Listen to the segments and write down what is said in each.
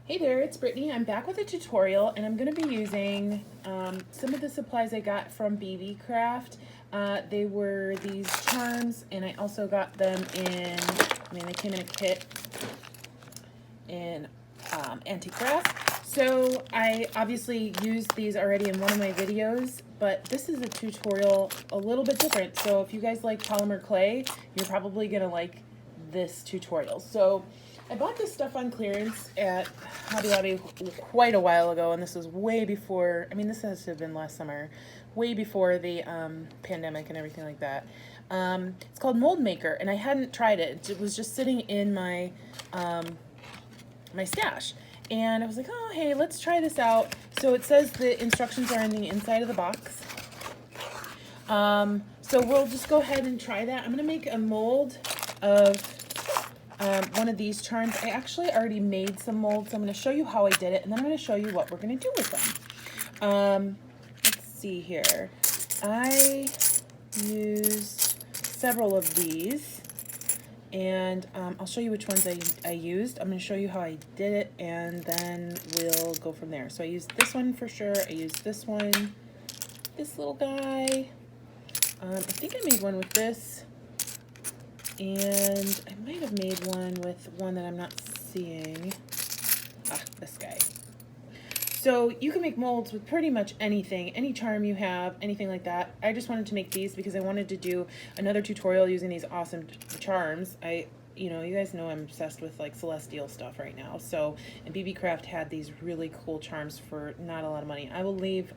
Hey there, it's Brittany. I'm back with a tutorial and I'm going to be using some of the supplies I got from Beebeecraft. They were these charms and I also got them they came in a kit in antique brass. So I obviously used these already in one of my videos, but this is a tutorial a little bit different. So if you guys like polymer clay, you're probably going to like this tutorial. So I bought this stuff on clearance at Hobby Lobby quite a while ago, and this was way before, this has to have been last summer, way before the pandemic and everything like that. It's called Mold Maker, and I hadn't tried it. It was just sitting in my, my stash. And I was like, oh, hey, let's try this out. So it says the instructions are in the inside of the box. So we'll just go ahead and try that. I'm going to make a mold of one of these charms. I actually already made some molds, so I'm going to show you how I did it, and then I'm going to show you what we're going to do with them. Let's see here. I used several of these, and I'll show you which ones I used. I'm going to show you how I did it, and then we'll go from there. So I used this one for sure. I used this one, this little guy. I think I made one with this. And I might have made one with one that I'm not seeing. This guy. So you can make molds with pretty much anything, any charm you have, anything like that. I just wanted to make these because I wanted to do another tutorial using these awesome charms. You guys know I'm obsessed with like celestial stuff right now. So, and Beebeecraft had these really cool charms for not a lot of money. I will leave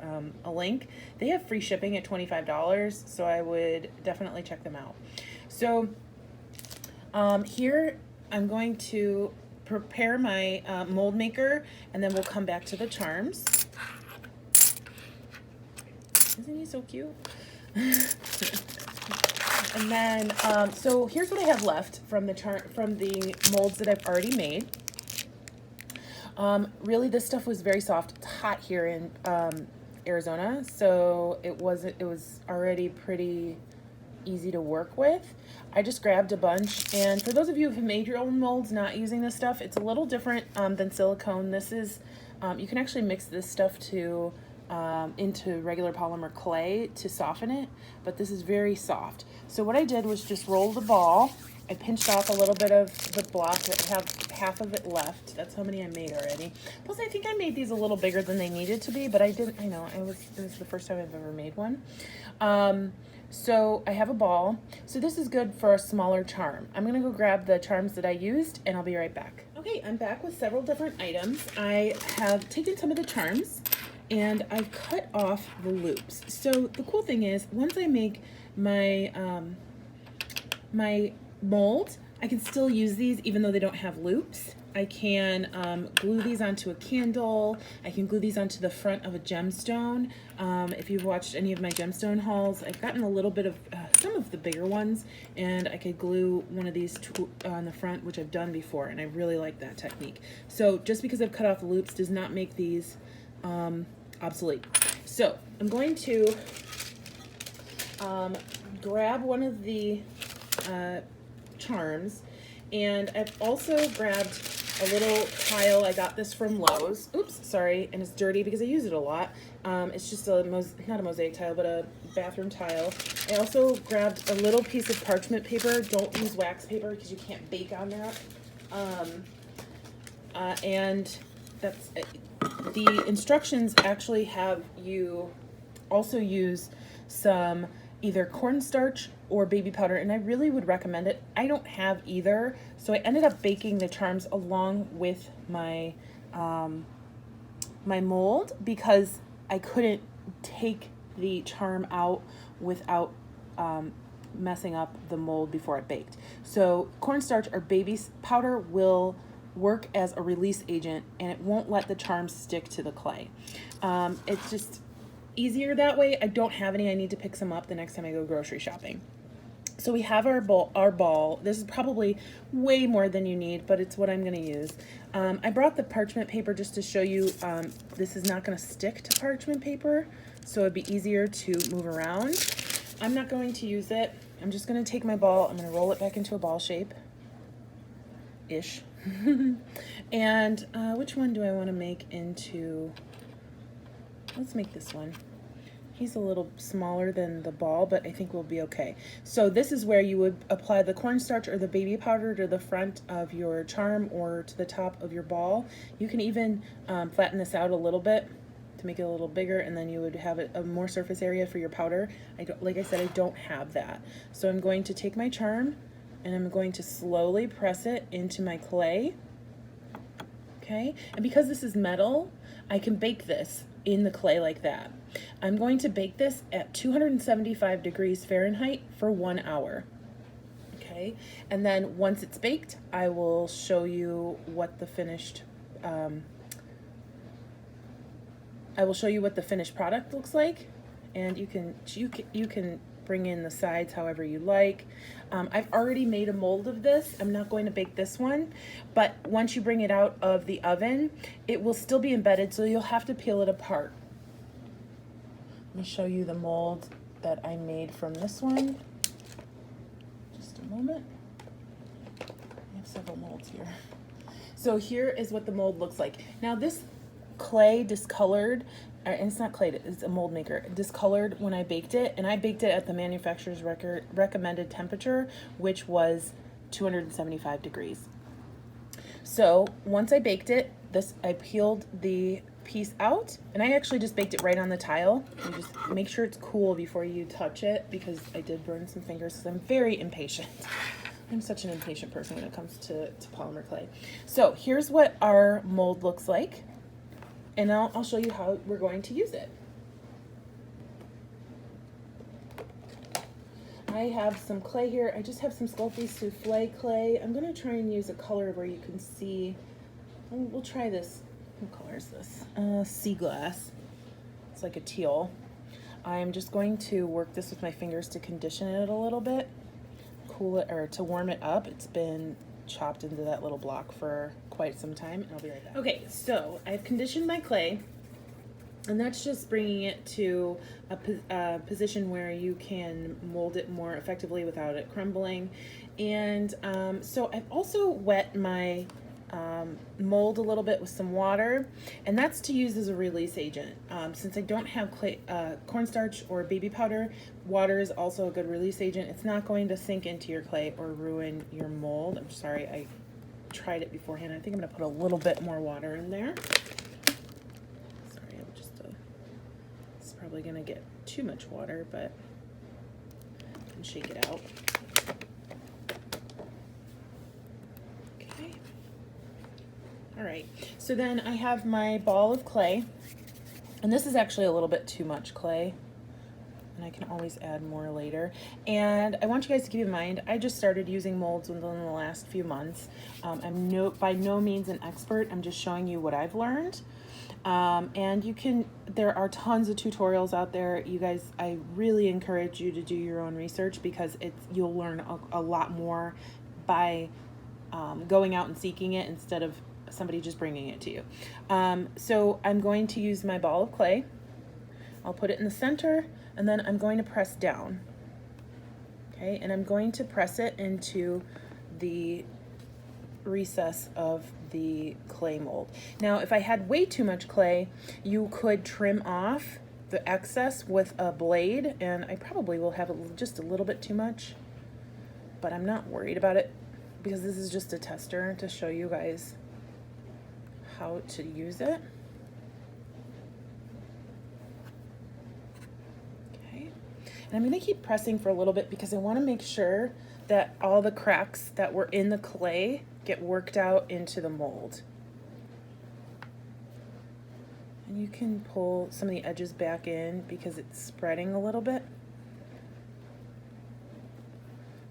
a link. They have free shipping at $25, so I would definitely check them out. So, here I'm going to prepare my mold maker, and then we'll come back to the charms. Isn't he so cute? And then, so here's what I have left from the molds that I've already made. Really, this stuff was very soft. It's hot here in Arizona, so it was already pretty easy to work with. I just grabbed a bunch, and for those of you who have made your own molds not using this stuff, it's a little different than silicone. This is, you can actually mix this stuff into regular polymer clay to soften it, but this is very soft. So what I did was just roll the ball. I pinched off a little bit of the block. I have half of it left. That's how many I made already. Plus, I think I made these a little bigger than they needed to be, but I didn't, it was the first time I've ever made one. So I have a ball. So this is good for a smaller charm. I'm gonna go grab the charms that I used, and I'll be right back. Okay, I'm back with several different items. I have taken some of the charms, and I've cut off the loops. So the cool thing is, once I make my, my mold, I can still use these even though they don't have loops. I can glue these onto a candle. I can glue these onto the front of a gemstone. If you've watched any of my gemstone hauls, I've gotten a little bit of some of the bigger ones, and I could glue one of these on the front, which I've done before, and I really like that technique. So just because I've cut off the loops does not make these obsolete. So I'm going to grab one of the charms, and I've also grabbed a little tile. I got this from Lowe's. Oops, sorry, and it's dirty because I use it a lot. It's just not a mosaic tile, but a bathroom tile. I also grabbed a little piece of parchment paper. Don't use wax paper because you can't bake on that. And that's the instructions actually have you also use some either cornstarch or baby powder, and I really would recommend it. I don't have either, so I ended up baking the charms along with my my mold because I couldn't take the charm out without messing up the mold before I baked. So cornstarch or baby powder will work as a release agent, and it won't let the charms stick to the clay. It's just easier that way. I don't have any. I need to pick some up the next time I go grocery shopping. So we have our ball. This is probably way more than you need, but it's what I'm going to use. I brought the parchment paper just to show you this is not going to stick to parchment paper, so it'd be easier to move around. I'm not going to use it. I'm just going to take my ball. I'm going to roll it back into a ball shape. Ish. And which one do I want to make into? Let's make this one. He's a little smaller than the ball, but I think we'll be okay. So this is where you would apply the cornstarch or the baby powder to the front of your charm or to the top of your ball. You can even flatten this out a little bit to make it a little bigger, and then you would have a more surface area for your powder. Like I said, I don't have that. So I'm going to take my charm and I'm going to slowly press it into my clay. Okay, and because this is metal, I can bake this in the clay like that. I'm going to bake this at 275 degrees Fahrenheit for 1 hour. Okay, and then once it's baked, I will show you what the finished product looks like, and you can bring in the sides however you like. I've already made a mold of this. I'm not going to bake this one, but once you bring it out of the oven, it will still be embedded, so you'll have to peel it apart. Let me show you the mold that I made from this one. Just a moment. I have several molds here. So here is what the mold looks like. Now this clay discolored, and it's not clay, it's a mold maker, discolored when I baked it, and I baked it at the manufacturer's recommended temperature, which was 275 degrees. So once I baked it, I peeled the piece out, and I actually just baked it right on the tile. You just make sure it's cool before you touch it, because I did burn some fingers because I'm very impatient. I'm such an impatient person when it comes to polymer clay. So here's what our mold looks like, and I'll show you how we're going to use it. I have some clay here. I just have some Sculpey Souffle clay. I'm going to try and use a color where you can see. We'll try this. What color is this? Sea glass. It's like a teal. I'm just going to work this with my fingers to condition it a little bit, cool it, or to warm it up. It's been chopped into that little block for quite some time, and I'll be right back. Okay, so I've conditioned my clay, and that's just bringing it to a position where you can mold it more effectively without it crumbling. And so I've also wet my mold a little bit with some water, and that's to use as a release agent. Since I don't have clay, cornstarch or baby powder, water is also a good release agent. It's not going to sink into your clay or ruin your mold. I'm sorry, I tried it beforehand. I think I'm going to put a little bit more water in there. Sorry, I'm just it's probably going to get too much water, but I can shake it out. All right, so then I have my ball of clay, and this is actually a little bit too much clay, and I can always add more later. And I want you guys to keep in mind, I just started using molds within the last few months. I'm by no means an expert. I'm just showing you what I've learned. And there are tons of tutorials out there. You guys, I really encourage you to do your own research, because you'll learn a lot more by going out and seeking it instead of somebody just bringing it to you. So I'm going to use my ball of clay. I'll put it in the center, and then I'm going to press down. Okay, and I'm going to press it into the recess of the clay mold. Now, if I had way too much clay, you could trim off the excess with a blade, and I probably will have just a little bit too much, but I'm not worried about it, because this is just a tester to show you guys how to use it. Okay, and I'm going to keep pressing for a little bit, because I want to make sure that all the cracks that were in the clay get worked out into the mold. And you can pull some of the edges back in because it's spreading a little bit.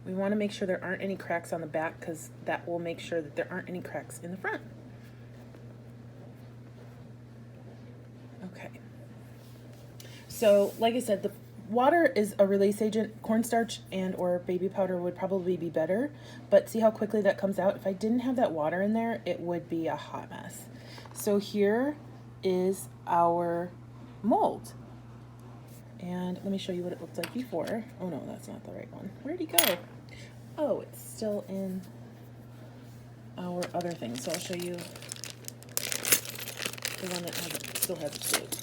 We want to make sure there aren't any cracks on the back, because that will make sure that there aren't any cracks in the front. Okay, so like I said, the water is a release agent. Cornstarch and or baby powder would probably be better, but see how quickly that comes out? If I didn't have that water in there, it would be a hot mess. So here is our mold, and let me show you what it looked like before. Oh no, that's not the right one. Where'd he go? Oh, it's still in our other thing, so I'll show you the one that still has a shape.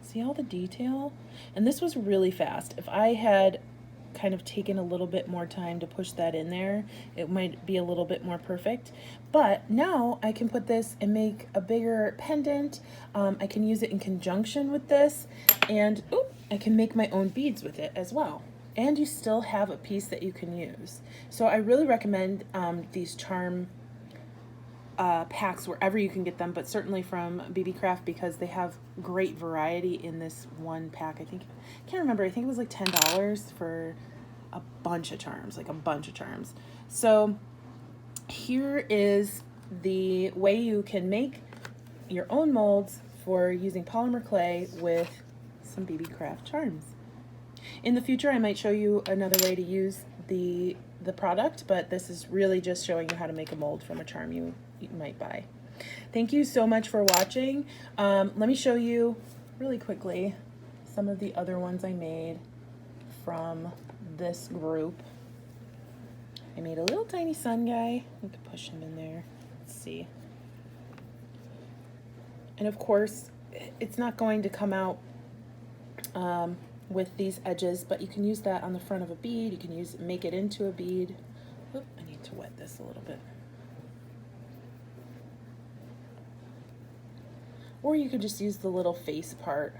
See all the detail? And this was really fast. If I had kind of taken a little bit more time to push that in there, it might be a little bit more perfect. But now I can put this and make a bigger pendant. I can use it in conjunction with this, and I can make my own beads with it as well. And you still have a piece that you can use. So I really recommend these charm packs wherever you can get them, but certainly from Beebeecraft, because they have great variety in this one pack. I can't remember, I think it was like $10 for a bunch of charms, like a bunch of charms. So here is the way you can make your own molds for using polymer clay with some Beebeecraft charms. In the future, I might show you another way to use the product, but this is really just showing you how to make a mold from a charm you might buy. Thank you so much for watching. Let me show you really quickly some of the other ones I made from this group. I made a little tiny sun guy. We could push him in there. Let's see. And of course, it's not going to come out with these edges, but you can use that on the front of a bead. You can make it into a bead. Oop, I need to wet this a little bit. Or you could just use the little face part,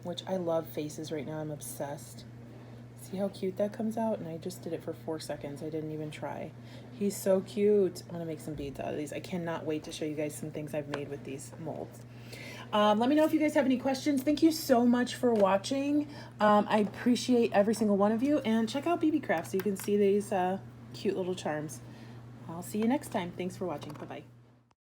which I love faces right now. I'm obsessed. See how cute that comes out? And I just did it for 4 seconds. I didn't even try. He's so cute. I'm gonna make some beads out of these. I cannot wait to show you guys some things I've made with these molds. Let me know if you guys have any questions. Thank you so much for watching. I appreciate every single one of you, and check out Beebeecraft so you can see these cute little charms. I'll see you next time. Thanks for watching. Bye-bye.